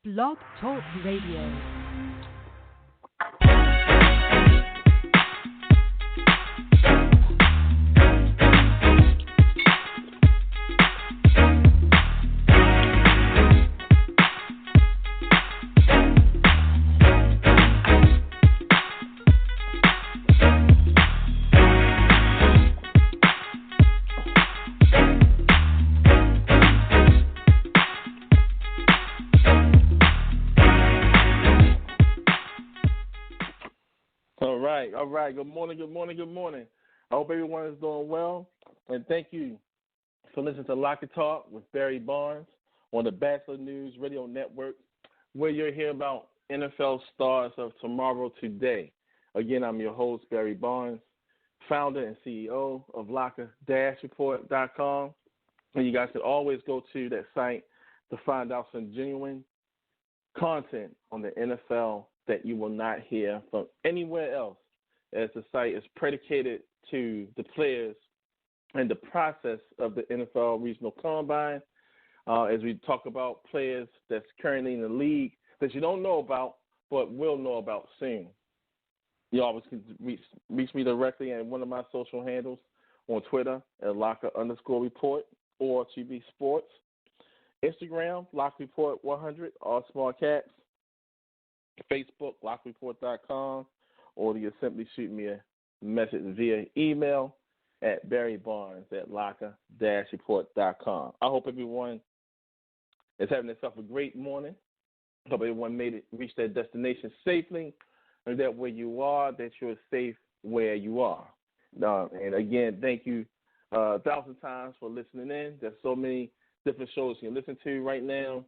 Blog Talk Radio. All right. Good morning. I hope everyone is doing well. And thank you for listening to Locker Talk with Barry Barnes on the Bachelor News Radio Network, where you'll hear about NFL stars of tomorrow today. Again, I'm your host, Barry Barnes, founder and CEO of Locker-Report.com. And you guys can always go to that site to find out some genuine content on the NFL that you will not hear from anywhere else, as the site is predicated to the players and the process of the NFL Regional Combine, as we talk about players that's currently in the league that you don't know about but will know about soon. You always can reach me directly at one of my social handles on Twitter at Locker_Report or TB Sports. Instagram, LockReport100, all small caps. Facebook, LockReport.com, or you simply shoot me a message via email at barrybarnes@Locker-Report.com. I hope everyone is having themselves a great morning. I hope everyone reached their destination safely, and that where you are, that you're safe where you are. And again, thank you 1,000 times for listening in. There's so many different shows you can listen to right now.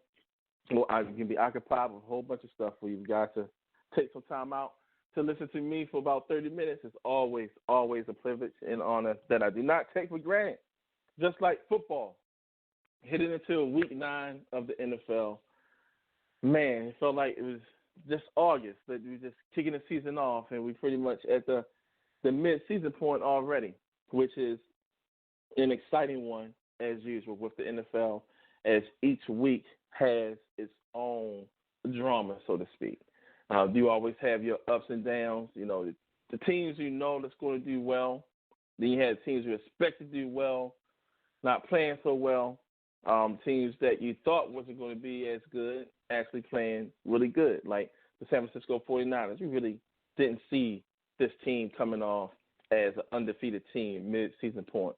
Well, you can be occupied with a whole bunch of stuff where you've got to take some time out to listen to me for about 30 minutes. It's always a privilege and honor that I do not take for granted. Just like football, heading into week 9 of the NFL, man, it felt like it was just August, that we were just kicking the season off, and we're pretty much at the mid-season point already, which is an exciting one, as usual, with the NFL, as each week has its own drama, so to speak. You always have your ups and downs. You know, the teams you know that's going to do well. Then you have teams you expect to do well, not playing so well. Teams that you thought wasn't going to be as good, actually playing really good, like the San Francisco 49ers. You really didn't see this team coming off as an undefeated team mid-season point.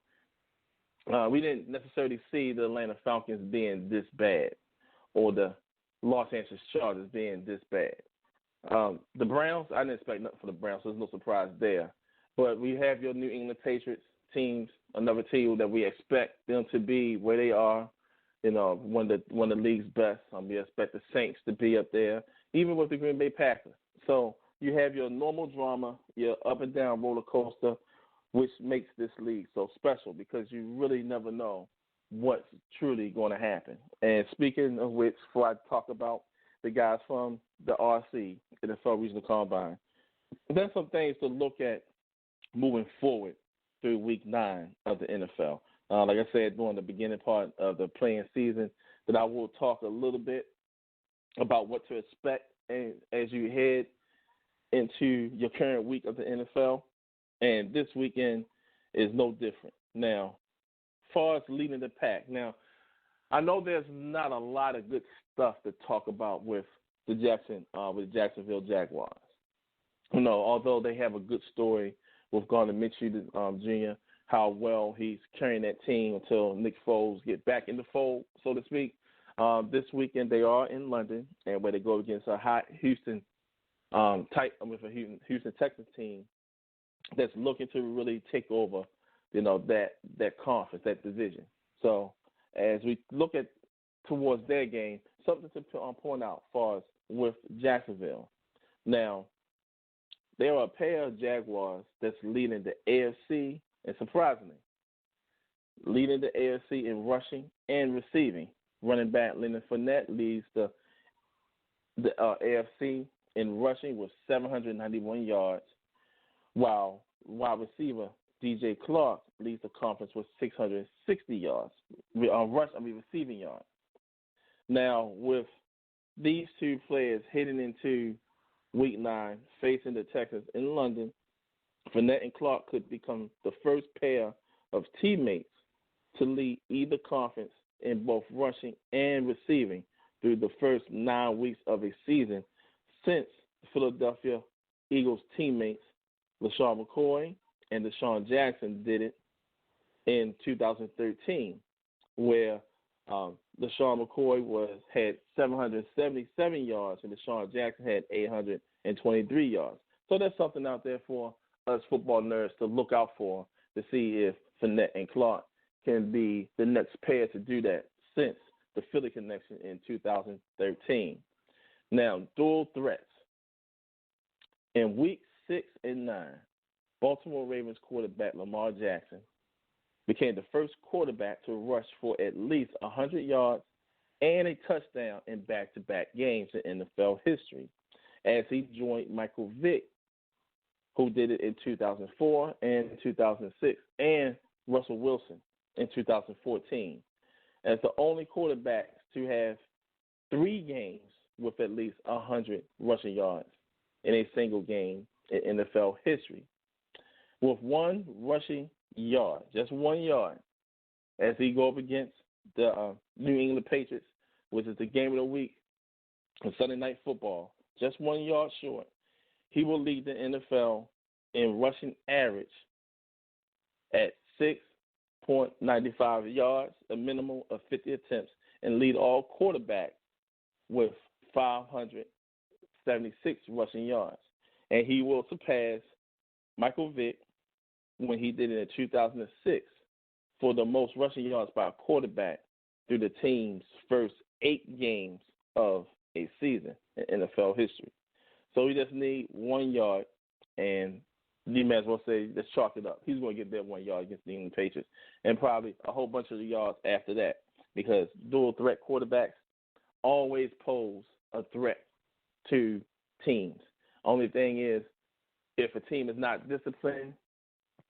We didn't necessarily see the Atlanta Falcons being this bad, or the Los Angeles Chargers being this bad. The Browns, I didn't expect nothing from the Browns, so there's no surprise there. But we have your New England Patriots teams, another team that we expect them to be where they are, you know, one of the league's best. We expect the Saints to be up there, even with the Green Bay Packers. So you have your normal drama, your up and down roller coaster, which makes this league so special because you really never know what's truly going to happen. And speaking of which, before I talk about the guys from the RC, the NFL Regional Combine, there's some things to look at moving forward through week 9 of the NFL. Like I said, during the beginning part of the playing season, that I will talk a little bit about what to expect as you head into your current week of the NFL. And this weekend is no different. Now, as far as leading the pack, now, I know there's not a lot of good stuff to talk about with the Jacksonville Jaguars. You know, although they have a good story with Gardner Minshew Jr., how well he's carrying that team until Nick Foles get back in the fold, so to speak. This weekend they are in London, and where they go against a hot Houston Houston Texans team that's looking to really take over, you know, that conference, that division. So as we look at towards their game, something to point out as far as with Jacksonville. Now, there are a pair of Jaguars that's leading the AFC, and surprisingly, leading the AFC in rushing and receiving. Running back Leonard Fournette leads the AFC in rushing with 791 yards, while wide receiver DJ Clark leads the conference with 660 yards, receiving yards. Now, with these two players heading into Week 9 facing the Texans in London, Fournette and Clark could become the first pair of teammates to lead either conference in both rushing and receiving through the first 9 weeks of a season since the Philadelphia Eagles teammates LaShawn McCoy and Deshaun Jackson did it in 2013, where LaShawn McCoy had 777 yards and Deshaun Jackson had 823 yards. So there's something out there for us football nerds to look out for to see if Fournette and Clark can be the next pair to do that since the Philly connection in 2013. Now, dual threats. In week 6 and 9, Baltimore Ravens quarterback Lamar Jackson became the first quarterback to rush for at least 100 yards and a touchdown in back-to-back games in NFL history, as he joined Michael Vick, who did it in 2004 and 2006, and Russell Wilson in 2014, as the only quarterbacks to have 3 games with at least 100 rushing yards in a single game in NFL history. With 1 rushing yard, just 1 yard, as he go up against the New England Patriots, which is the game of the week on Sunday Night Football, just 1 yard short, he will lead the NFL in rushing average at 6.95 yards, a minimum of 50 attempts, and lead all quarterbacks with 576 rushing yards. And he will surpass Michael Vick when he did it in 2006 for the most rushing yards by a quarterback through the team's first 8 games of a season in NFL history. So he just need 1 yard, and you may as well say, let's chalk it up. He's going to get that 1 yard against the England Patriots, and probably a whole bunch of yards after that, because dual threat quarterbacks always pose a threat to teams. Only thing is, if a team is not disciplined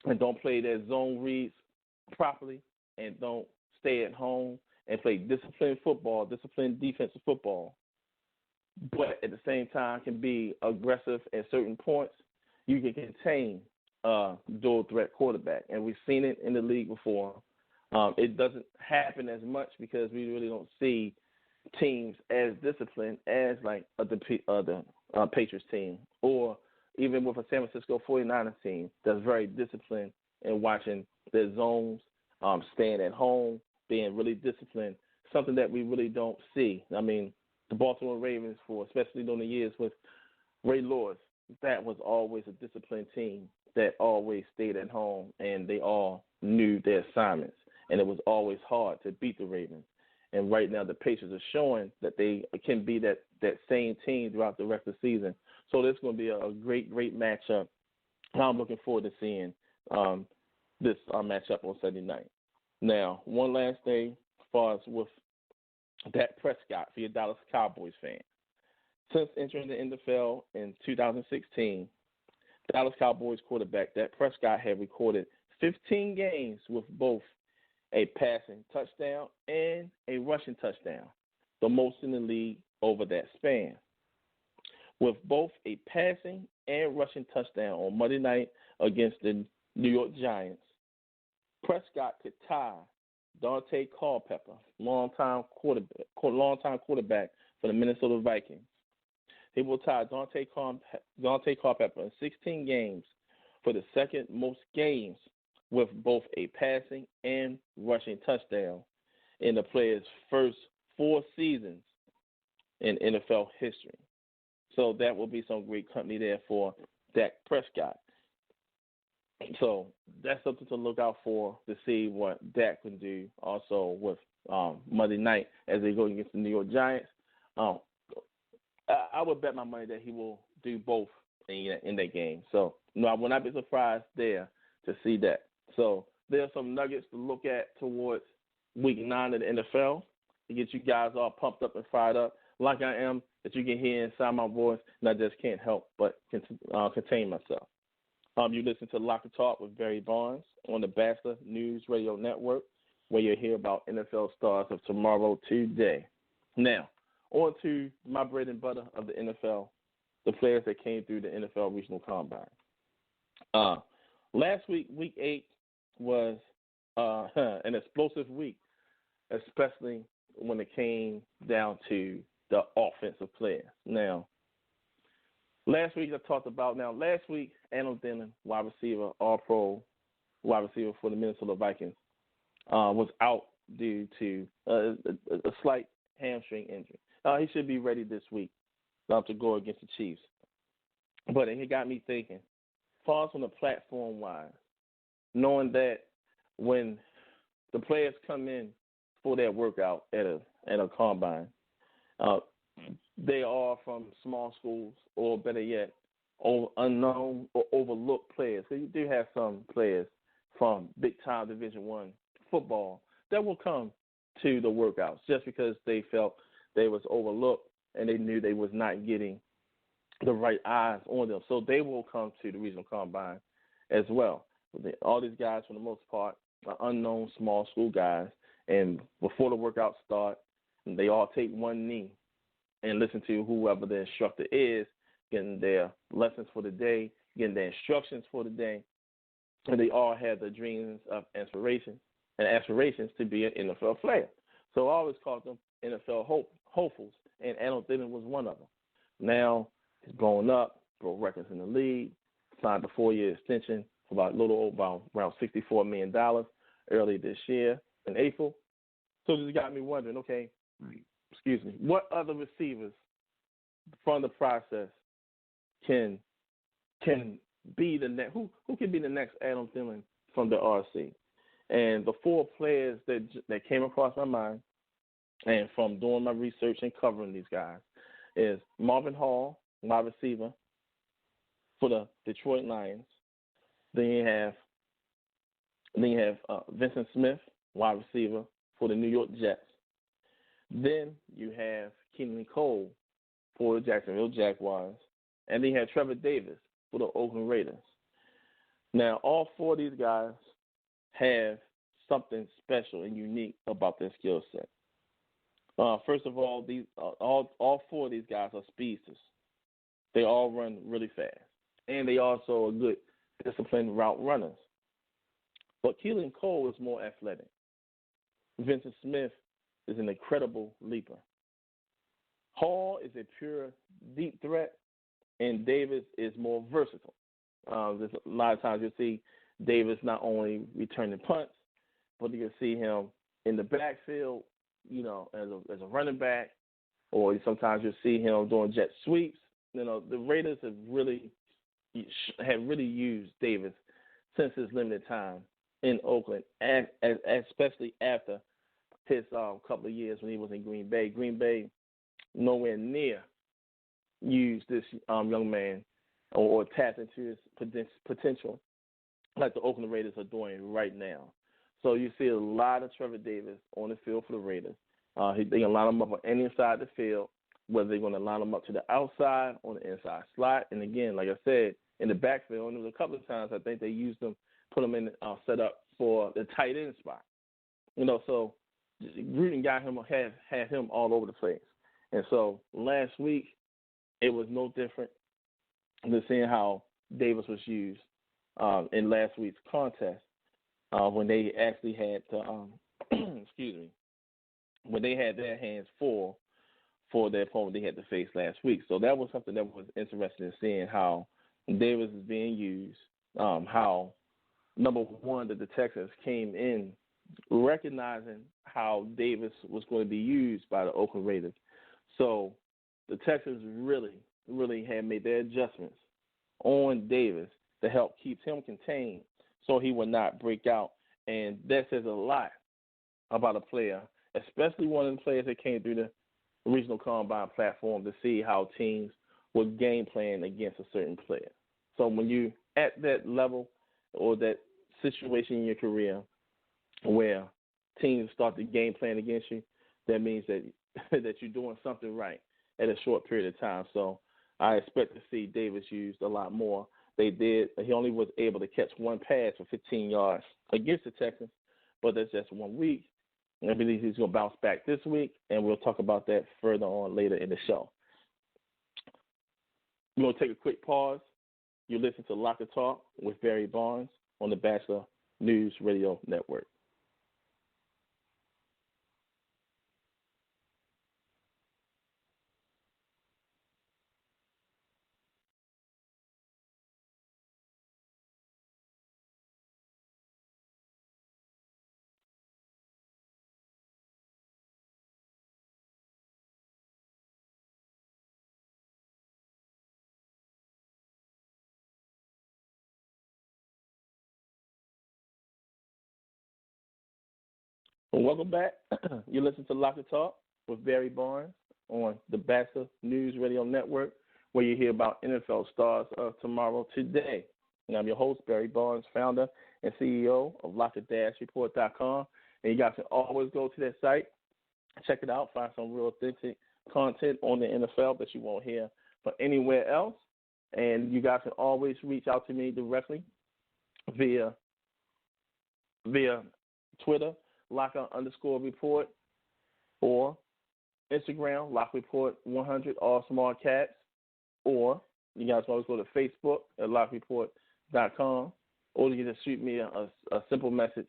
and don't play their zone reads properly and don't stay at home and play disciplined football, disciplined defensive football, but at the same time can be aggressive at certain points, you can contain a dual threat quarterback. And we've seen it in the league before. It doesn't happen as much because we really don't see teams as disciplined as like the Patriots team, or even with a San Francisco 49ers team that's very disciplined in watching their zones, staying at home, being really disciplined, something that we really don't see. I mean, the Baltimore Ravens, especially during the years with Ray Lewis, that was always a disciplined team that always stayed at home, and they all knew their assignments, and it was always hard to beat the Ravens. And right now the Patriots are showing that they can be that same team throughout the rest of the season. So this is going to be a great, great matchup. I'm looking forward to seeing this matchup on Sunday night. Now, one last thing as far as with Dak Prescott for your Dallas Cowboys fan. Since entering the NFL in 2016, Dallas Cowboys quarterback Dak Prescott had recorded 15 games with both a passing touchdown and a rushing touchdown, the most in the league over that span. With both a passing and rushing touchdown on Monday night against the New York Giants, Prescott could tie Dante Culpepper, longtime quarterback for the Minnesota Vikings. He will tie Dante Culpepper in 16 games for the second most games with both a passing and rushing touchdown in the player's first 4 seasons in NFL history. So that will be some great company there for Dak Prescott. So that's something to look out for to see what Dak can do also with Monday night as they go against the New York Giants. I would bet my money that he will do both in that game. So no, I will not be surprised there to see that. So there are some nuggets to look at towards Week 9 of the NFL to get you guys all pumped up and fired up like I am, that you can hear inside my voice, and I just can't help but contain myself. You listen to Locker Talk with Barry Barnes on the Bachelor News Radio Network, where you'll hear about NFL stars of tomorrow today. Now, on to my bread and butter of the NFL, the players that came through the NFL Regional Combine. Last week, Week 8, was an explosive week, especially when it came down to the offensive players. Now, last week, Adam Thielen, wide receiver, all-pro wide receiver for the Minnesota Vikings, was out due to a slight hamstring injury. He should be ready this week to go against the Chiefs. But it got me thinking, far from the platform-wise, knowing that when the players come in for their workout at a combine, they are from small schools, or better yet, unknown or overlooked players. So you do have some players from big-time Division I football that will come to the workouts just because they felt they was overlooked and they knew they was not getting the right eyes on them. So they will come to the regional combine as well. All these guys, for the most part, are unknown small school guys, and before the workouts start, they all take one knee and listen to whoever the instructor is, getting their lessons for the day, getting their instructions for the day, and they all have the dreams of inspiration and aspirations to be an NFL player. So I always called them NFL hopefuls, and Adam Thielen was one of them. Now he's blown up, broke records in the league, signed a 4-year extension for around $64 million early this year in April. So this got me wondering, okay, what other receivers from the process can be the next? Who can be the next Adam Thielen from the RC? And the 4 players that came across my mind, and from doing my research and covering these guys, is Marvin Hall, wide receiver for the Detroit Lions. Then you have Vincent Smith, wide receiver for the New York Jets. Then you have Keelan Cole for the Jacksonville Jaguars. And then you have Trevor Davis for the Oakland Raiders. Now, all 4 of these guys have something special and unique about their skill set. First of all, all 4 of these guys are speedsters. They all run really fast, and they also are good disciplined route runners. But Keelan Cole is more athletic. Vincent Smith is an incredible leaper. Hall is a pure deep threat, and Davis is more versatile. There's a lot of times you'll see Davis not only returning punts, but you can see him in the backfield, as a running back, or sometimes you'll see him doing jet sweeps. The Raiders have really used Davis since his limited time in Oakland, and especially after his couple of years when he was in Green Bay. Green Bay nowhere near used this young man or tapped into his potential like the Oakland Raiders are doing right now. So you see a lot of Trevor Davis on the field for the Raiders. They can line him up on any side of the field, whether they're going to line him up to the outside or the inside slot. And again, like I said, in the backfield, and there was a couple of times I think they used him, put him in set up for the tight end spot. So Gruden had him all over the place. And so last week, it was no different than seeing how Davis was used in last week's contest when they actually had to, when they had their hands full for their opponent they had to face last week. So that was something that was interesting in seeing how Davis is being used, how, number one, that the Texans came in recognizing how Davis was going to be used by the Oakland Raiders. So the Texans really had made their adjustments on Davis to help keep him contained so he would not break out. And that says a lot about a player, especially one of the players that came through the regional combine platform to see how teams would game plan against a certain player. So when you at that level or that situation in your career where teams start to game plan against you, that means that that you're doing something right at a short period of time. So I expect to see Davis used a lot more. They did. He only was able to catch one pass for 15 yards against the Texans, but that's just 1 week. I believe he's going to bounce back this week, and we'll talk about that further on later in the show. We're going to take a quick pause. You listen to Locker Talk with Barry Barnes on the Bachelor News Radio Network. Well, welcome back. You listen to Locker Talk with Barry Barnes on the Bachelor News Radio Network, where you hear about NFL stars of tomorrow today. And I'm your host, Barry Barnes, founder and CEO of Locker-Report.com. And you guys can always go to that site, check it out, find some real authentic content on the NFL that you won't hear from anywhere else. And you guys can always reach out to me directly via Twitter, Locker_report, or Instagram, LockReport100, all small caps, or you guys can always go to Facebook at LockReport.com, or you can just shoot me a simple message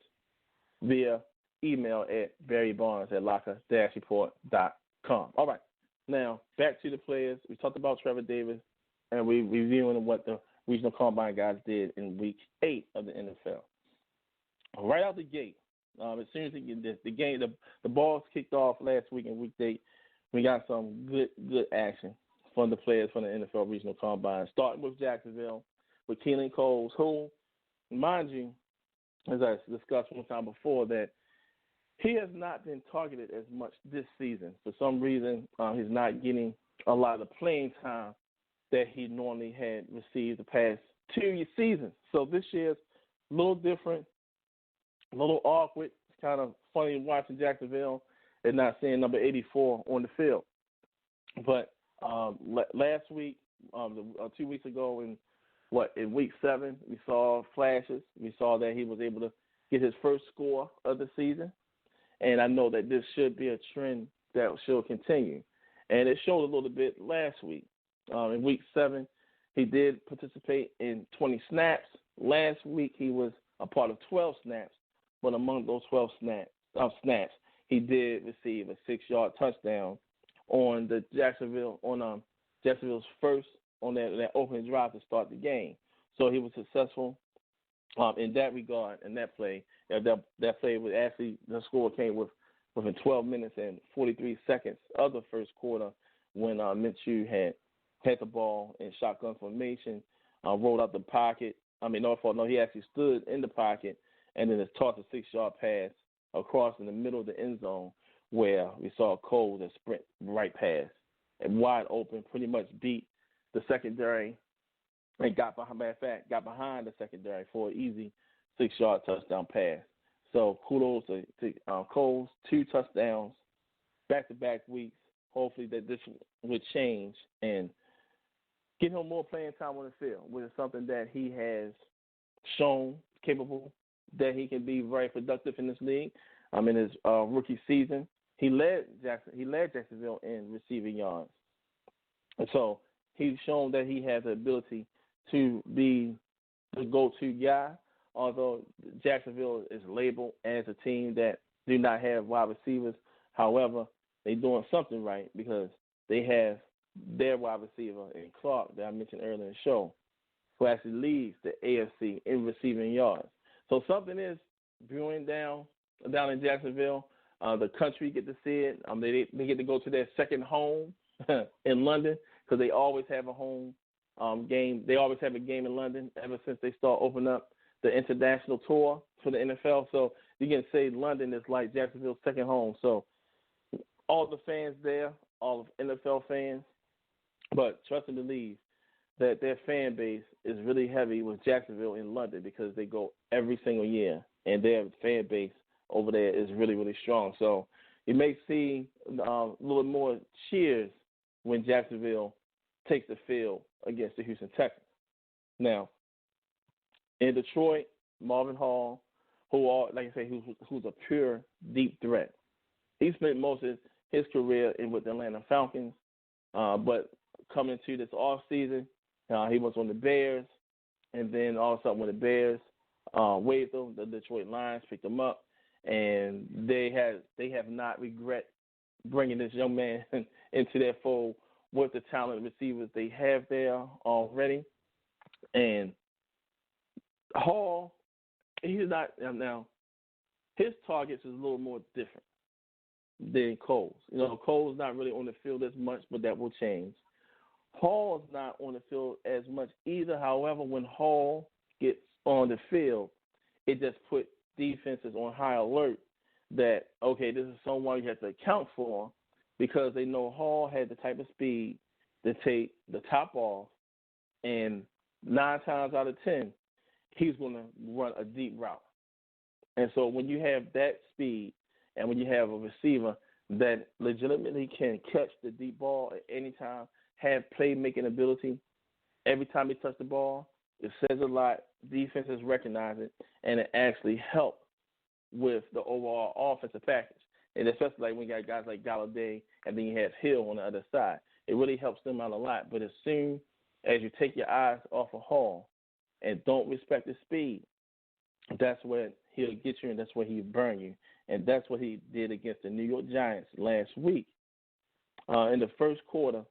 via email at barrybarnes@Locker-Report.com. All right, now back to the players. We talked about Trevor Davis, and we're reviewing what the regional combine guys did in Week 8 of the NFL. Right out the gate, as soon as the balls kicked off last week in Week 8, we got some good action from the players from the NFL Regional Combine, starting with Jacksonville, with Keelan Coles, who, mind you, as I discussed one time before, that he has not been targeted as much this season. For some reason, he's not getting a lot of the playing time that he normally had received the past 2 seasons. So this year's a little different, a little awkward. It's kind of funny watching Jacksonville and not seeing number 84 on the field. But last week, 2 weeks ago, in Week 7, we saw flashes. We saw that he was able to get his first score of the season. And I know that this should be a trend that should continue. And it showed a little bit last week. In Week 7, he did participate in 20 snaps. Last week, he was a part of 12 snaps. But among those 12 snaps, he did receive a 6-yard touchdown on Jacksonville's first on that opening drive to start the game. So he was successful in that regard, in that play. That play was actually, the score came within 12 minutes and 43 seconds of the first quarter when Minshew had the ball in shotgun formation, rolled out the pocket. He actually stood in the pocket and then tossed a 6-yard pass across in the middle of the end zone where we saw Cole that sprint right past and wide open, pretty much beat the secondary and got behind the secondary for an easy 6-yard touchdown pass. So kudos to Cole's 2 touchdowns, back-to-back weeks. Hopefully that this would change and get him more playing time on the field, which is something that he has shown capable, that he can be very productive in this league. In his rookie season, he led Jacksonville in receiving yards. And so he's shown that he has the ability to be the go-to guy, although Jacksonville is labeled as a team that do not have wide receivers. However, they're doing something right because they have their wide receiver in Clark that I mentioned earlier in the show, who actually leads the AFC in receiving yards. So something is brewing down in Jacksonville. The country get to see it. They get to go to their second home in London because they always have a home game. They always have a game in London ever since they start opening up the international tour for the NFL. So you can say London is like Jacksonville's second home. So all the fans there, all of NFL fans, but trust and believe that their fan base is really heavy with Jacksonville in London because they go every single year, and their fan base over there is really, really strong. So you may see a little more cheers when Jacksonville takes the field against the Houston Texans. Now, in Detroit, Marvin Hall, who's a pure deep threat. He spent most of his career with the Atlanta Falcons, but coming to this off season, he was on the Bears, and then all of a sudden when the Bears waived him, the Detroit Lions picked him up, and they have not regret bringing this young man into their fold with the talented receivers they have there already. And Hall, he's not now. His targets is a little more different than Cole's. Cole's not really on the field as much, but that will change. Hall's not on the field as much either. However, when Hall gets on the field, it just put defenses on high alert that, okay, this is someone you have to account for because they know Hall had the type of speed to take the top off, and 9 times out of 10, he's going to run a deep route. And so when you have that speed and when you have a receiver that legitimately can catch the deep ball at any time, have playmaking ability, every time he touches the ball, it says a lot. Defenses recognize it, and it actually helps with the overall offensive package. And especially like when you got guys like Galladay and then you have Hill on the other side. It really helps them out a lot. But as soon as you take your eyes off of Hall and don't respect his speed, that's where he'll get you and that's where he'll burn you. And that's what he did against the New York Giants last week. In the first quarter,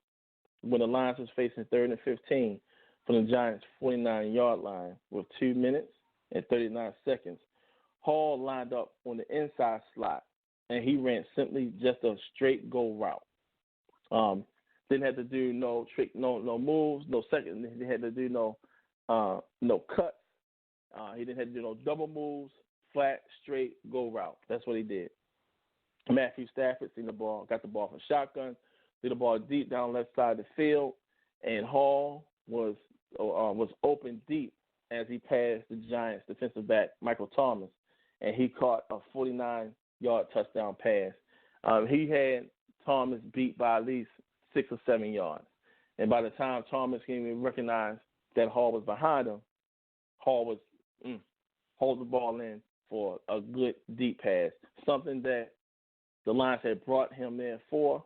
when the Lions was facing 3rd and 15 from the Giants' 49-yard line with 2 minutes and 39 seconds, Hall lined up on the inside slot, and he ran simply just a straight go route. Didn't have to do no trick, no moves, no second. He didn't have to do no cuts. He didn't have to do no double moves. Flat, straight go route. That's what he did. Matthew Stafford seen the ball, got the ball from shotgun, threw the ball deep down left side of the field, and Hall was open deep as he passed the Giants defensive back Michael Thomas, and he caught a 49-yard touchdown pass. He had Thomas beat by at least 6 or 7 yards, and by the time Thomas came and recognized that Hall was behind him, Hall was hold the ball in for a good deep pass, something that the Lions had brought him there for.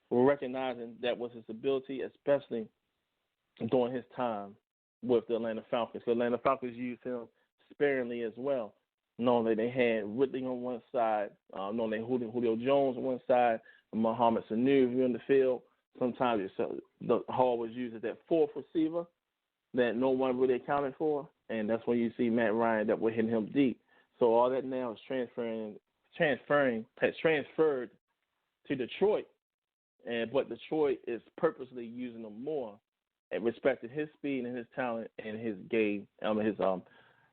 We're recognizing that was his ability, especially during his time with the Atlanta Falcons. The Atlanta Falcons used him sparingly as well, knowing that they had Ridley on one side, knowing they had Julio Jones on one side, and Mohamed Sanu on the field. Sometimes the Hall was used as that fourth receiver that no one really accounted for, and that's when you see Matt Ryan that were hitting him deep. So all that now is transferred to Detroit, but Detroit is purposely using him more and respecting his speed and his talent and his game, his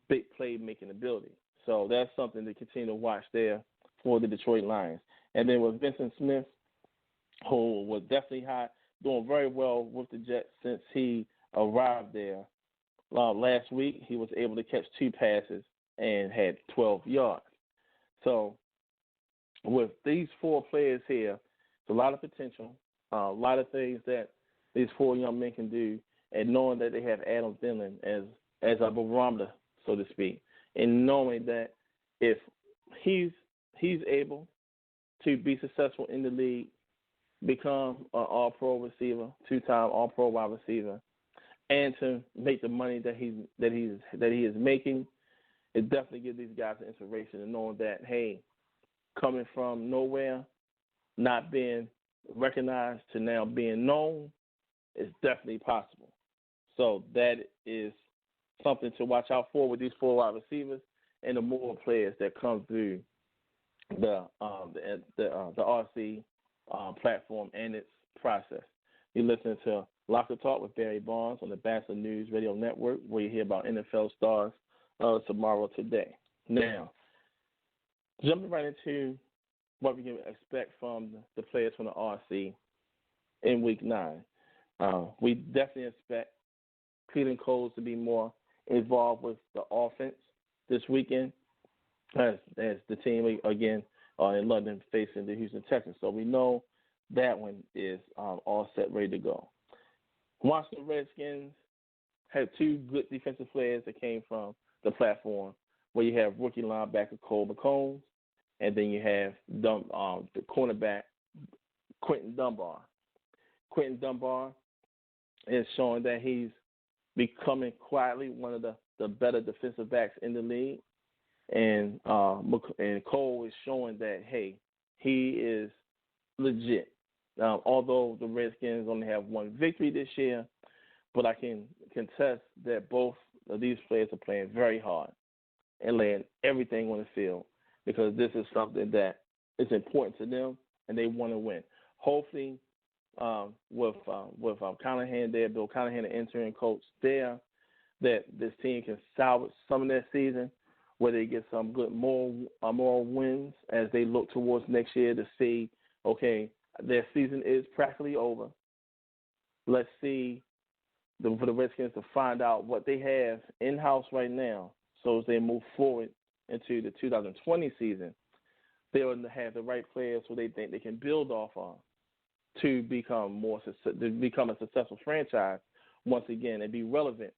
big play making ability. So that's something to continue to watch there for the Detroit Lions. And then with Vincent Smith, who was definitely hot, doing very well with the Jets since he arrived there. Last week, he was able to catch 2 passes and had 12 yards. So with these 4 players here, there's a lot of potential, a lot of things that these 4 young men can do, and knowing that they have Adam Thielen as a barometer, so to speak, and knowing that if he's able to be successful in the league, become an all-pro receiver, 2-time all-pro wide receiver, and to make the money that he is making, it definitely gives these guys an inspiration and knowing that, hey, coming from nowhere, not being recognized to now being known, is definitely possible. So that is something to watch out for with these 4 wide receivers and the more players that come through the RC platform and its process. You listen to Locker Talk with Barry Barnes on the Bachelor News Radio Network, where you hear about NFL stars tomorrow today. Now, jumping right into what we can expect from the players from the RC in Week 9. We definitely expect Cleveland Coles to be more involved with the offense this weekend as the team, again, in London facing the Houston Texans. So we know that one is all set, ready to go. Washington Redskins had 2 good defensive players that came from the platform, where you have rookie linebacker Cole McCombs and then you have the cornerback Quentin Dunbar. Quentin Dunbar is showing that he's becoming quietly one of the better defensive backs in the league, and Cole is showing that, hey, he is legit. Although the Redskins only have one victory this year, but I can contest that both of these players are playing very hard and laying everything on the field, because this is something that is important to them and they want to win. Hopefully, with Callahan there, Bill Callahan, the interim coach there, that this team can salvage some of their season, where they get some good more wins as they look towards next year to see, okay, their season is practically over. Let's see for the Redskins to find out what they have in-house right now, so as they move forward into the 2020 season, they'll have the right players who they think they can build off of to become a successful franchise once again and be relevant,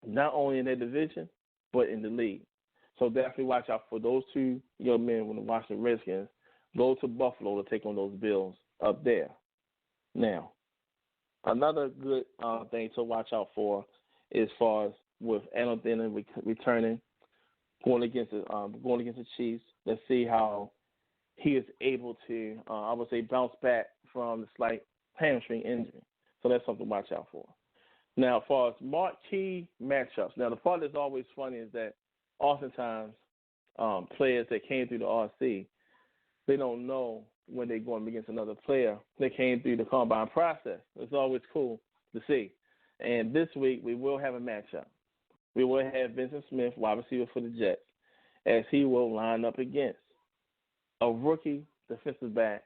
not only in their division, but in the league. So definitely watch out for those two young men when the Washington Redskins go to Buffalo to take on those Bills up there. Now, another good thing to watch out for as far as with Adam Thielen returning, going against the Chiefs. Let's see how he is able to, I would say, bounce back from the slight hamstring injury. So that's something to watch out for. Now, as far as marquee matchups, now the part that's always funny is that oftentimes players that came through the RC, they don't know when they're going against another player that came through the combine process. It's always cool to see. And this week we will have a matchup. We will have Vincent Smith, wide receiver for the Jets, as he will line up against a rookie defensive back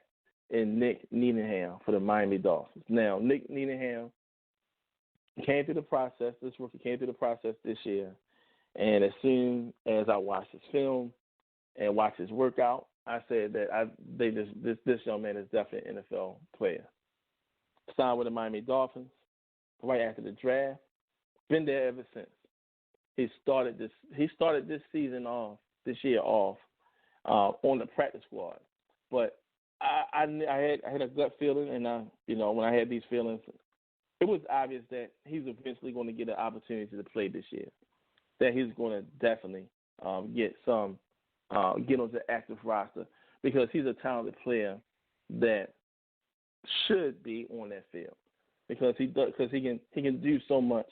in Nick Needham for the Miami Dolphins. Now, Nick Needham came through the process. This rookie came through the process this year. And as soon as I watched his film and watched his workout, I said that this young man is definitely an NFL player. Signed with the Miami Dolphins right after the draft. Been there ever since. He started this year off on the practice squad. But I had a gut feeling, and when I had these feelings, it was obvious that he's eventually going to get an opportunity to play this year. That he's going to definitely get on the active roster, because he's a talented player that should be on that field, because he can do so much,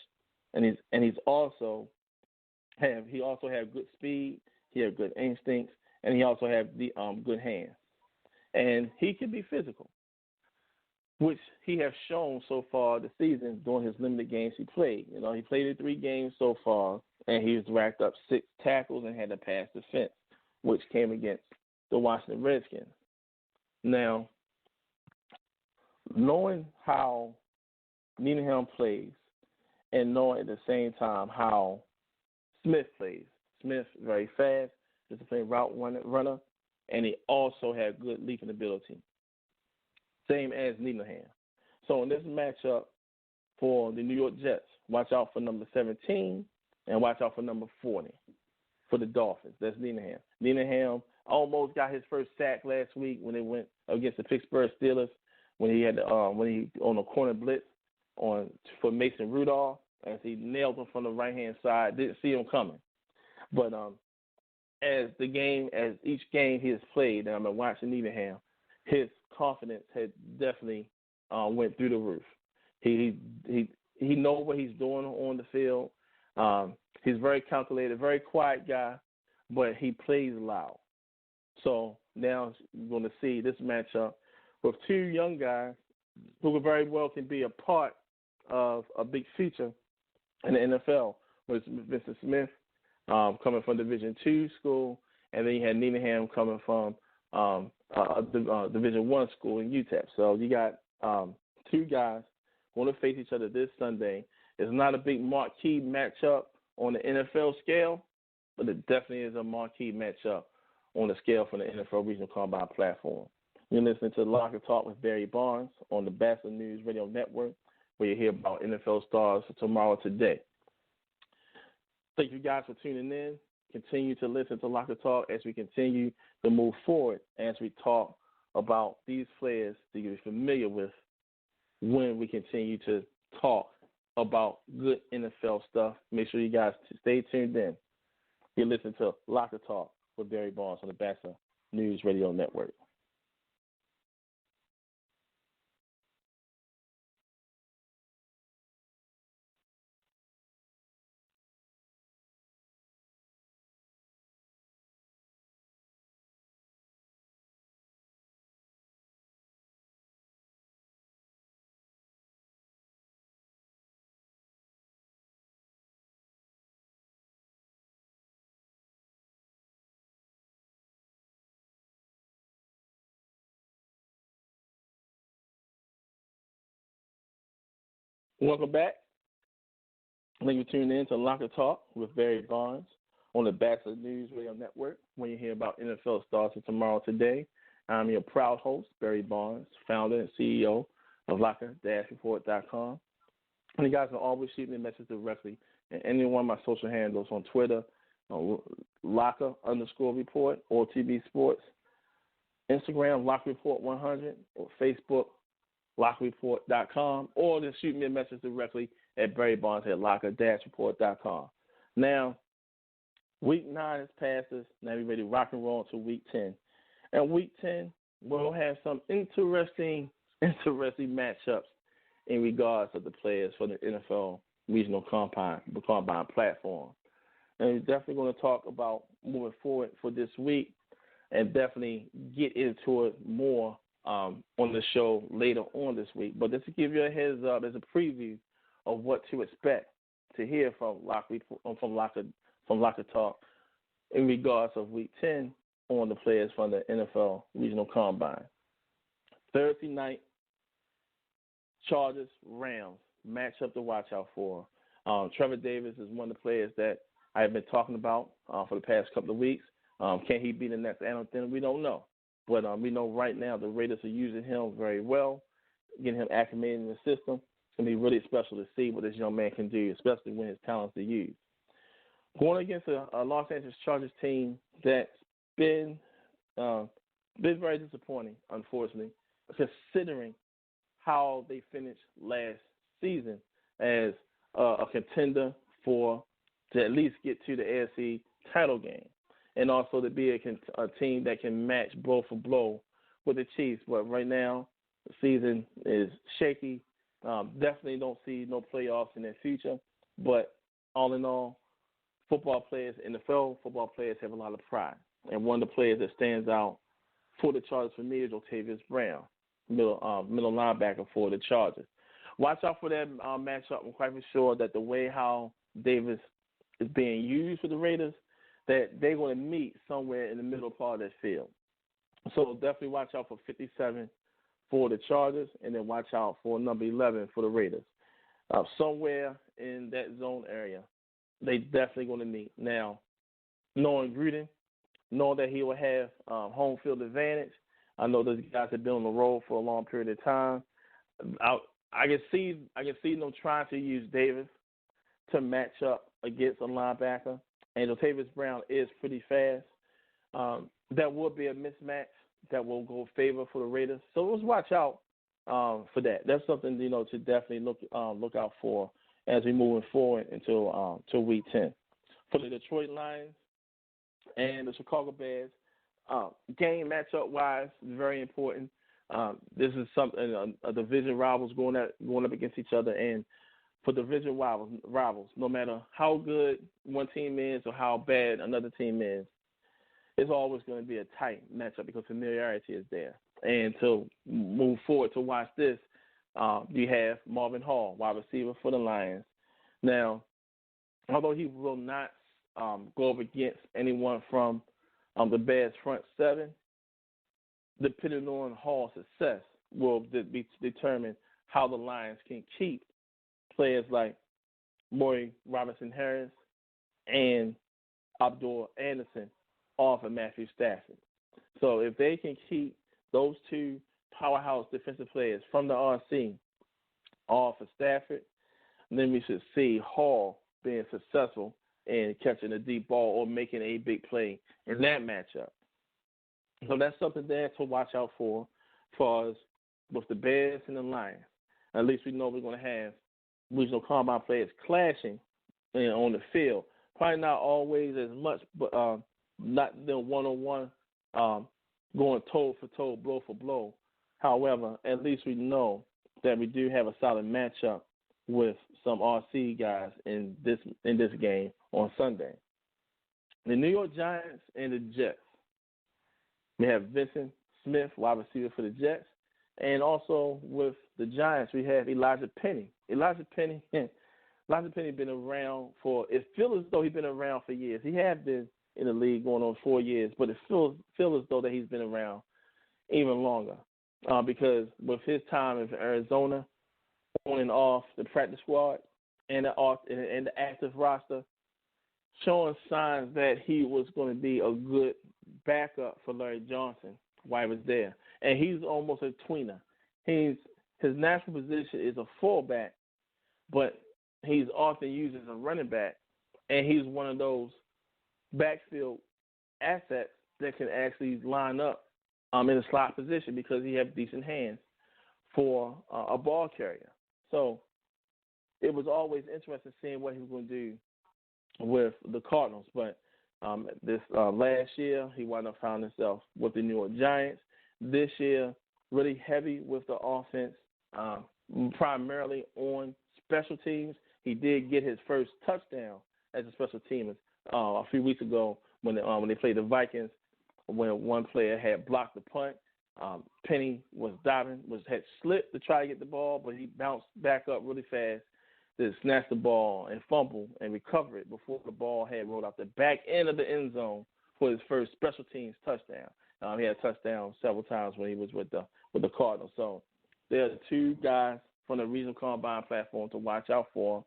and he's also have good speed, he has good instincts, and he also has the good hands, and he can be physical, which he has shown so far this season during his limited games he played. He played in 3 games so far, and he's racked up 6 tackles and had a pass defense, which came against the Washington Redskins. Now, knowing how Needham plays and knowing at the same time how Smith plays. Smith very fast, just a plain route runner, and he also had good leaping ability, same as Needham. So in this matchup for the New York Jets, watch out for number 17 and watch out for number 40 for the Dolphins. That's Needham. Needham almost got his first sack last week when they went against the Pittsburgh Steelers when he on a corner blitz for Mason Rudolph, as he nailed him from the right-hand side. Didn't see him coming. But as each game he has played, and I've been watching Needham, his confidence had definitely went through the roof. He knows what he's doing on the field. He's very calculated, very quiet guy, but he plays loud. So now you're going to see this matchup with 2 young guys who very well can be a part of a big feature in the NFL, with Vincent Smith coming from Division II school, and then you had Needham coming from Division I school in UTEP. So you got 2 guys going to face each other this Sunday. It's not a big marquee matchup on the NFL scale, but it definitely is a marquee matchup on the scale from the NFL Regional Combine platform. You're listening to Locker Talk with Barry Barnes on the Bachelor News Radio Network, where you hear about NFL stars for tomorrow today. Thank you guys for tuning in. continue to listen to Locker Talk as we continue to move forward as we talk about these players that you're familiar with when we continue to talk about good NFL stuff. Make sure you guys stay tuned in. You listen to Locker Talk with Barry Barnes on the Bassa News Radio Network. Welcome back. Thank you for tuning in to Locker Talk with Barry Barnes on the Bassa News Radio Network. When you hear about NFL stars of tomorrow today, I'm your proud host, Barry Barnes, founder and CEO of Locker-Report.com. And you guys can always shoot me a message directly at any one of my social handles on Twitter, Locker_Report, or TV Sports, Instagram, LockerReport100, or Facebook, LockerReport.com, or just shoot me a message directly at Barry Barnes at Locker-Report.com. Now, week 9 has passed us. Now we're ready to rock and roll into week 10. And week 10, we'll have some interesting matchups in regards to the players for the NFL Regional Combine platform. And we're definitely going to talk about moving forward for this week and definitely get into it more on the show later on this week. But just to give you a heads up as a preview of what to expect to hear from Locker Talk in regards of week 10 on the players from the NFL Regional Combine. Thursday night, Chargers, Rams, matchup to watch out for. Trevor Davis is one of the players that I have been talking about for the past couple of weeks. Can he be the next Analyst? We don't know. But we know right now the Raiders are using him very well, getting him acclimated in the system. It's going to be really special to see what this young man can do, especially when his talents are used. Going against a Los Angeles Chargers team that's been very disappointing, unfortunately, considering how they finished last season as a contender to at least get to the AFC title game, and also to be a team that can match blow for blow with the Chiefs. But right now, the season is shaky. Definitely don't see no playoffs in the future. But all in all, NFL football players have a lot of pride. And one of the players that stands out for the Chargers for me is Otavius Brown, middle linebacker for the Chargers. Watch out for that matchup. I'm quite sure that the way how Davis is being used for the Raiders, that they're going to meet somewhere in the middle part of that field. So definitely watch out for 57 for the Chargers, and then watch out for number 11 for the Raiders. Somewhere in that zone area, they definitely going to meet. Now, knowing Gruden, knowing that he will have home field advantage, I know those guys have been on the road for a long period of time. I can see them trying to use Davis to match up against a linebacker, and Otavius Brown is pretty fast. That will be a mismatch that will go favor for the Raiders. So let's watch out for that. That's something to definitely look out for as we move forward until week 10. For the Detroit Lions and the Chicago Bears, game matchup wise is very important. This is something a division rivals going up against each other, and for division rivals, no matter how good one team is or how bad another team is, it's always going to be a tight matchup because familiarity is there. And to move forward to watch this, you have Marvin Hall, wide receiver for the Lions. Now, although he will not go up against anyone from the Bears front seven, depending on Hall's success will determine how the Lions can keep players like Maury Robinson-Harris and Abdul Anderson off of Matthew Stafford. So if they can keep those two powerhouse defensive players from the RC off of Stafford, then we should see Hall being successful and catching a deep ball or making a big play in that matchup. So that's something there to watch out for as far as with the Bears and the Lions. At least we know we're going to have regional combine players clashing on the field. Probably not always as much, but not the one-on-one going toe for toe, blow for blow. However, at least we know that we do have a solid matchup with some RC guys in this game on Sunday. The New York Giants and the Jets. We have Vincent Smith, wide receiver for the Jets, and also with the Giants we have Elijah Penny. Elijah Penny been around for. It feels as though he's been around for years. He has been in the league going on 4 years, but it feels as though that he's been around even longer because with his time in Arizona, on and off the practice squad and the active roster, showing signs that he was going to be a good backup for Larry Johnson while he was there. And he's almost a tweener. His natural position is a fullback, but he's often used as a running back, and he's one of those backfield assets that can actually line up in a slot position because he has decent hands for a ball carrier. So it was always interesting seeing what he was going to do with the Cardinals. But this last year, he wound up finding himself with the New York Giants. This year, really heavy with the offense, primarily on special teams. He did get his first touchdown as a special teamer a few weeks ago when they played the Vikings, when one player had blocked the punt. Penny was diving, had slipped to try to get the ball, but he bounced back up really fast to snatch the ball and fumble and recover it before the ball had rolled out the back end of the end zone for his first special teams touchdown. He had a touchdown several times when he was with the Cardinals. So there are the two guys from the regional combine platform to watch out for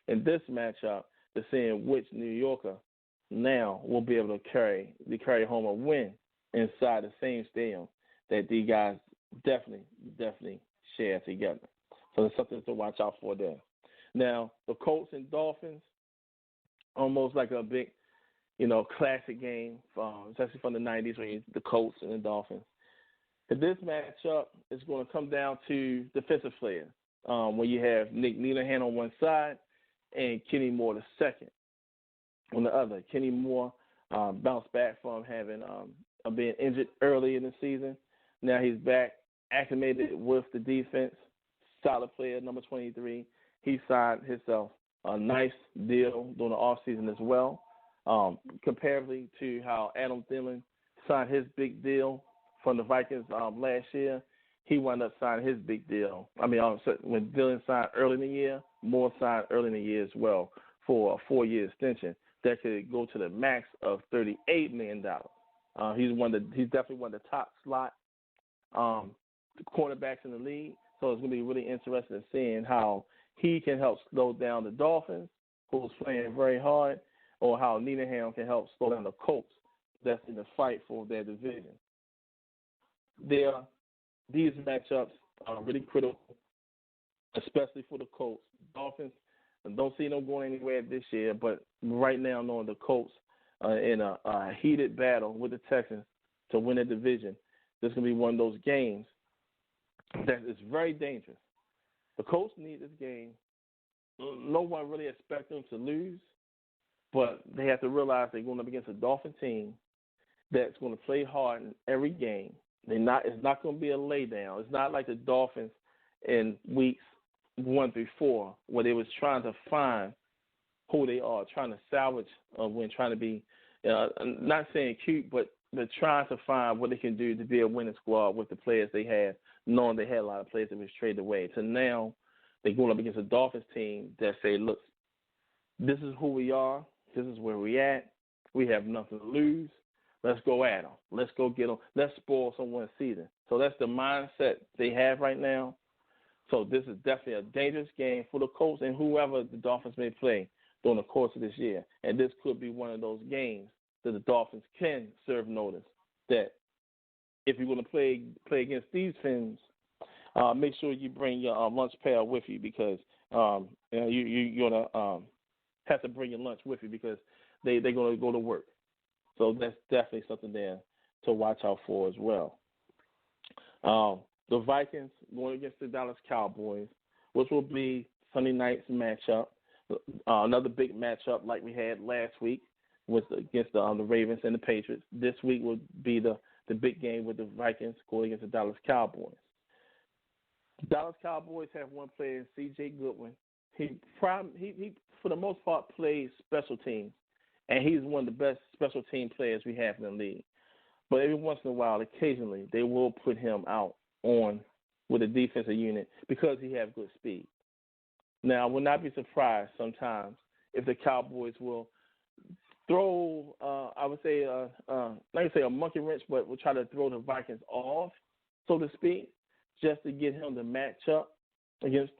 in this matchup to seeing which New Yorker now will be able to carry home a win inside the same stadium that these guys definitely share together. So there's something to watch out for there. Now, the Colts and Dolphins, almost like a big, classic game, especially from the 90s when the Colts and the Dolphins. But this matchup is going to come down to defensive players, where you have Nick Needham on one side and Kenny Moore the second on the other. Kenny Moore bounced back from having being injured early in the season. Now he's back, acclimated with the defense, solid player, number 23. He signed himself a nice deal during the offseason as well, comparatively to how Adam Thielen signed his big deal from the Vikings last year. He wound up signing his big deal. When Thielen signed early in the year, Moore signed early in the year as well for a 4-year extension that could go to the max of $38 million. He's definitely one of the top slot cornerbacks in the league. So it's going to be really interesting in seeing how he can help slow down the Dolphins, who's playing very hard, or how Needham can help slow down the Colts that's in the fight for their division. These matchups are really critical, especially for the Colts. Dolphins, I don't see them going anywhere this year, but right now knowing the Colts in a heated battle with the Texans to win the division, this is going to be one of those games that is very dangerous. The Colts need this game. No one really expects them to lose, but they have to realize they're going up against a Dolphin team that's going to play hard in every game. It's not going to be a lay down. It's not like the Dolphins in weeks 1 through 4 where they was trying to find who they are, trying to salvage a win, trying to be, not saying cute, but they're trying to find what they can do to be a winning squad with the players they have, knowing they had a lot of players that was traded away. So now they're going up against a Dolphins team that say, look, this is who we are. This is where we at. We have nothing to lose. Let's go at them. Let's go get them. Let's spoil someone's season. So that's the mindset they have right now. So this is definitely a dangerous game for the Colts and whoever the Dolphins may play during the course of this year. And this could be one of those games that the Dolphins can serve notice that if you're going to play against these teams, make sure you bring your lunch pail with you because you're going to have to bring your lunch with you because they're going to go to work. So that's definitely something there to watch out for as well. The Vikings going against the Dallas Cowboys, which will be Sunday night's matchup. Another big matchup like we had last week against the Ravens and the Patriots. This week will be the big game with the Vikings going against the Dallas Cowboys. The Dallas Cowboys have one player, C.J. Goodwin. He for the most part plays special teams, and he's one of the best special team players we have in the league. But every once in a while, occasionally, they will put him out on with a defensive unit because he has good speed. Now, I will not be surprised sometimes if the Cowboys will throw, I would say, like I say, a monkey wrench, but will try to throw the Vikings off, so to speak, just to get him to match up against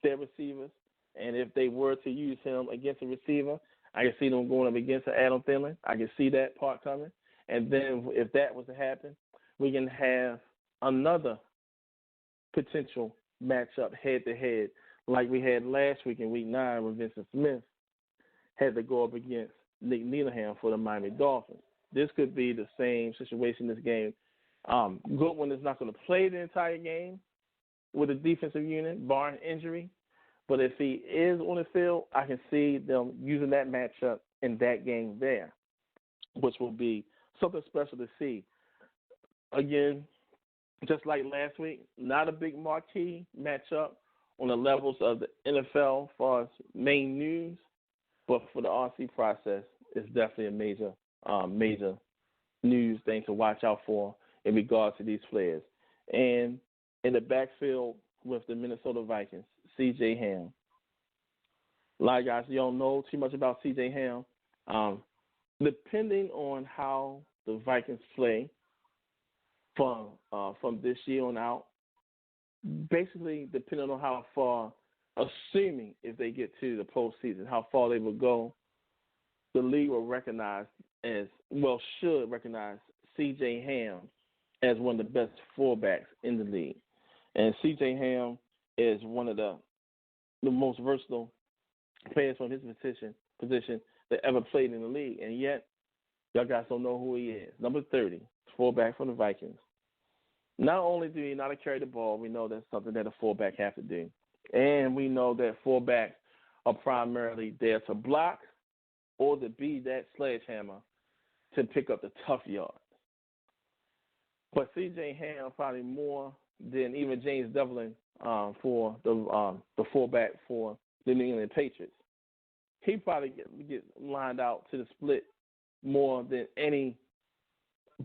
their receivers. And if they were to use him against a receiver, I can see them going up against Adam Thielen. I can see that part coming. And then if that was to happen, we can have another potential matchup head-to-head like we had last week in Week 9 when Vincent Smith had to go up against Nick Needham for the Miami Dolphins. This could be the same situation this game. Goodwin is not going to play the entire game with a defensive unit, barring injury. But if he is on the field, I can see them using that matchup in that game there, which will be something special to see. Again, just like last week, not a big marquee matchup on the levels of the NFL as far as main news, but for the RC process, it's definitely a major news thing to watch out for in regards to these players. And in the backfield with the Minnesota Vikings, C.J. Ham. A lot of guys, you don't know too much about C.J. Ham. Depending on how the Vikings play from this year on out, basically depending on how far, assuming if they get to the postseason, how far they will go, the league will recognize should recognize C.J. Ham as one of the best fullbacks in the league. And C.J. Ham is one of the most versatile players from his position that ever played in the league. And yet, y'all guys don't know who he is. Number 30, fullback from the Vikings. Not only do he not carry the ball, we know that's something that a fullback has to do. And we know that fullbacks are primarily there to block or to be that sledgehammer to pick up the tough yards. But C.J. Ham probably more than even James Devlin for the fullback for the New England Patriots. He probably get lined out to the split more than any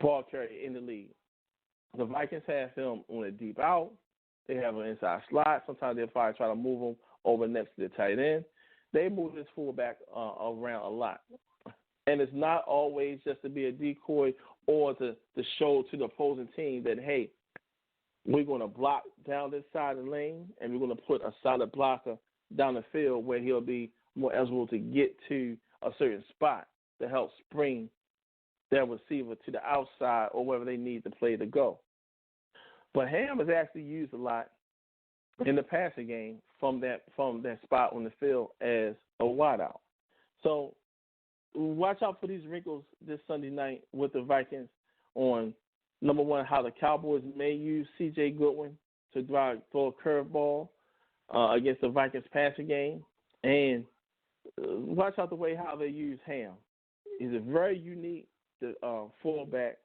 ball carrier in the league. The Vikings have him on a deep out. They have an inside slot. Sometimes they'll probably try to move him over next to the tight end. They move this fullback around a lot. And it's not always just to be a decoy or to show to the opposing team that, hey, we're going to block down this side of the lane and we're going to put a solid blocker down the field where he'll be more eligible to get to a certain spot to help spring their receiver to the outside or wherever they need the play to go. But Ham is actually used a lot in the passing game from that spot on the field as a wideout. So watch out for these wrinkles this Sunday night with the Vikings on, number one, how the Cowboys may use C.J. Goodwin to throw a curveball against the Vikings passing game, and watch out the way how they use Ham. He's a very unique fullback.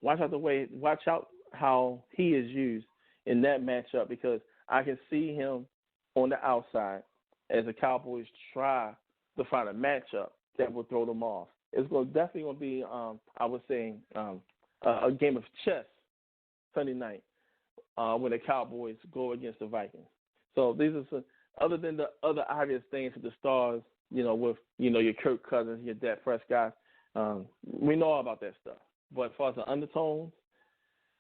Watch out how he is used in that matchup because I can see him on the outside as the Cowboys try to find a matchup that will throw them off. It's definitely going to be, I would say, a game of chess Sunday night when the Cowboys go against the Vikings. So these are some, other than the other obvious things with the stars, with your Kirk Cousins, your Dak Prescott, we know all about that stuff. But as far as the undertones,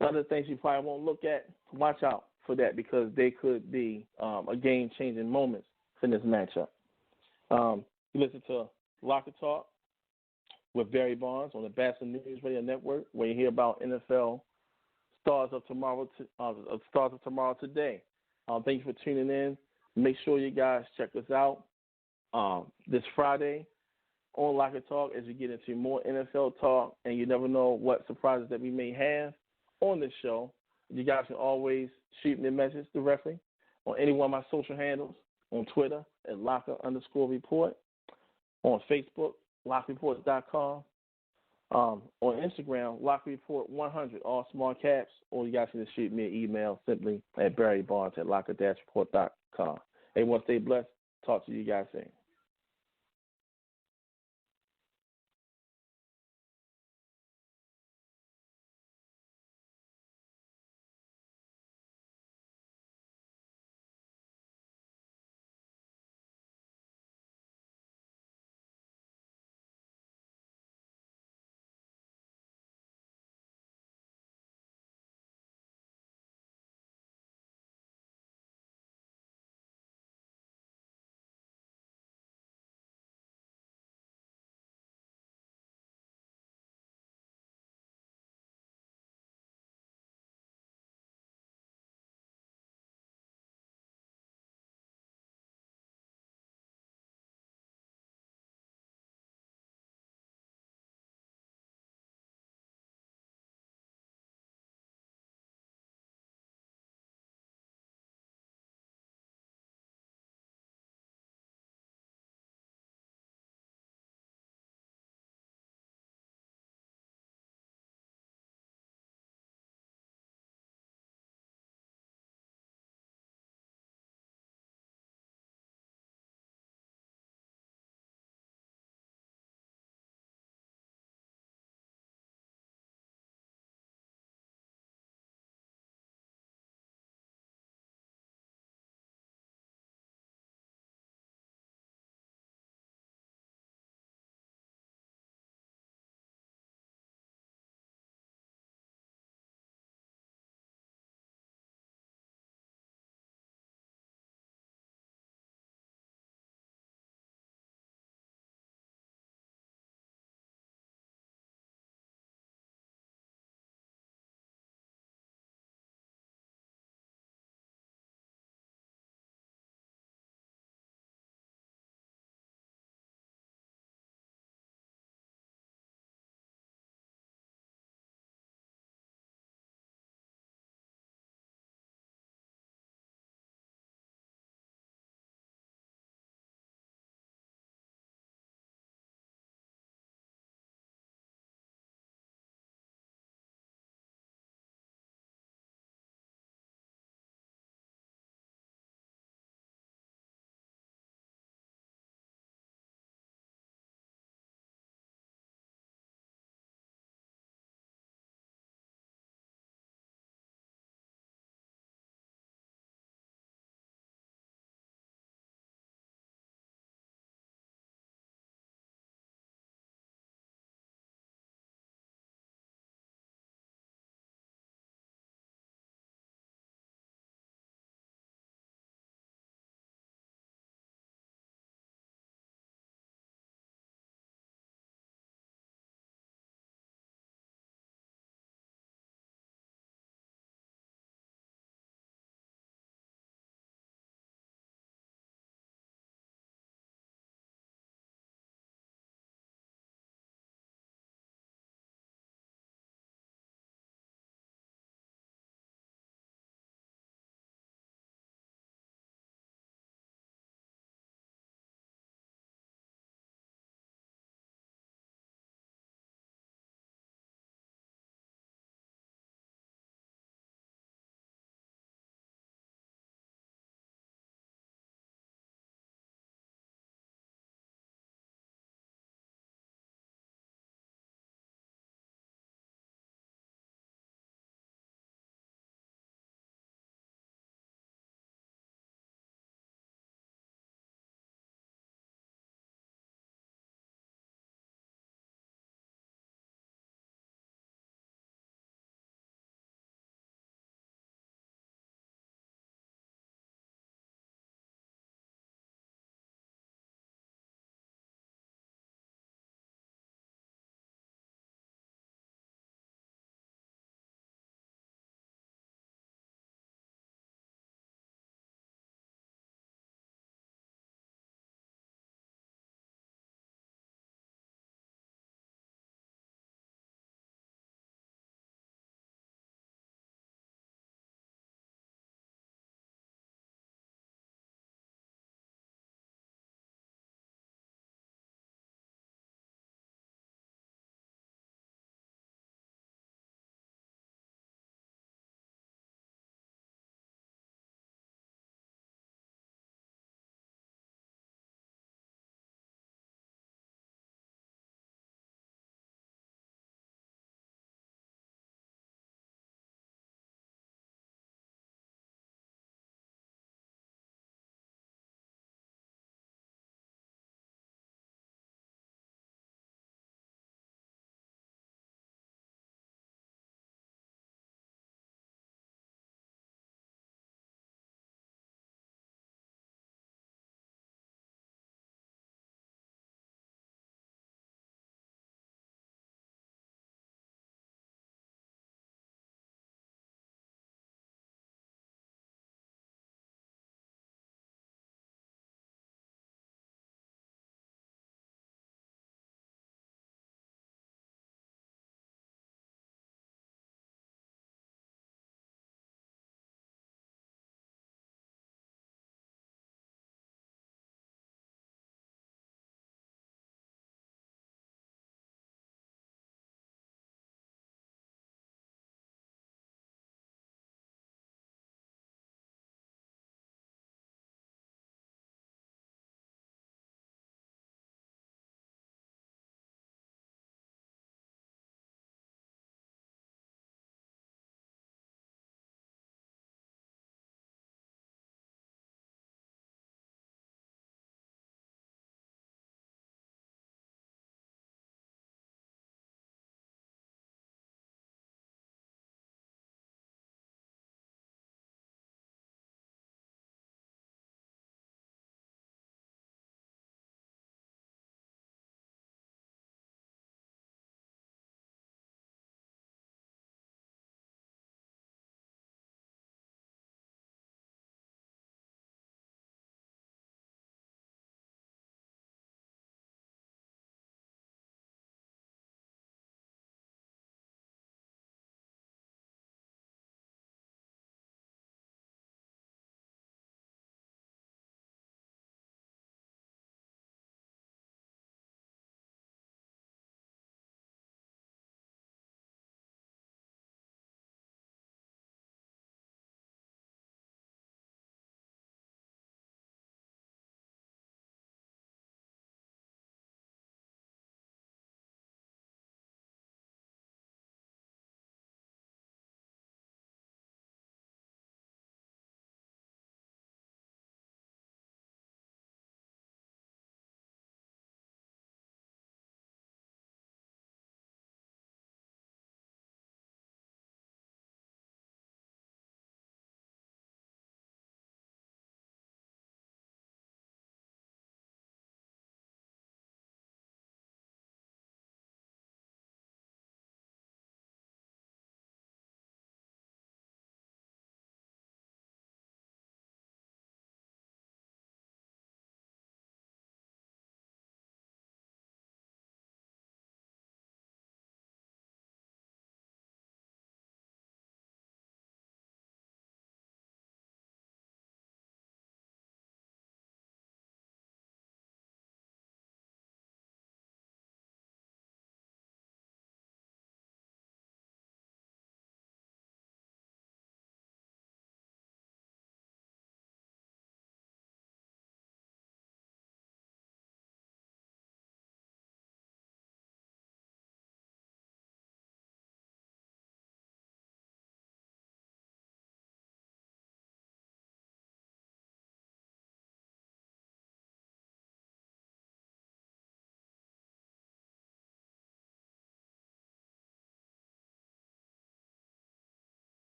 other things you probably won't look at, watch out for that because they could be a game-changing moments in this matchup. You listen to Locker Talk with Barry Barnes on the Boston News Radio Network, where you hear about NFL stars of tomorrow today. Thank you for tuning in. Make sure you guys check us out this Friday on Locker Talk as we get into more NFL talk, and you never know what surprises that we may have on this show. You guys can always shoot me a message directly on any one of my social handles, on Twitter at Locker_report, on Facebook, LockerReport.com, on Instagram, LockerReport100, all small caps, or you guys can just shoot me an email simply at barrybarnes@locker-report.com. Everyone stay blessed. Talk to you guys soon.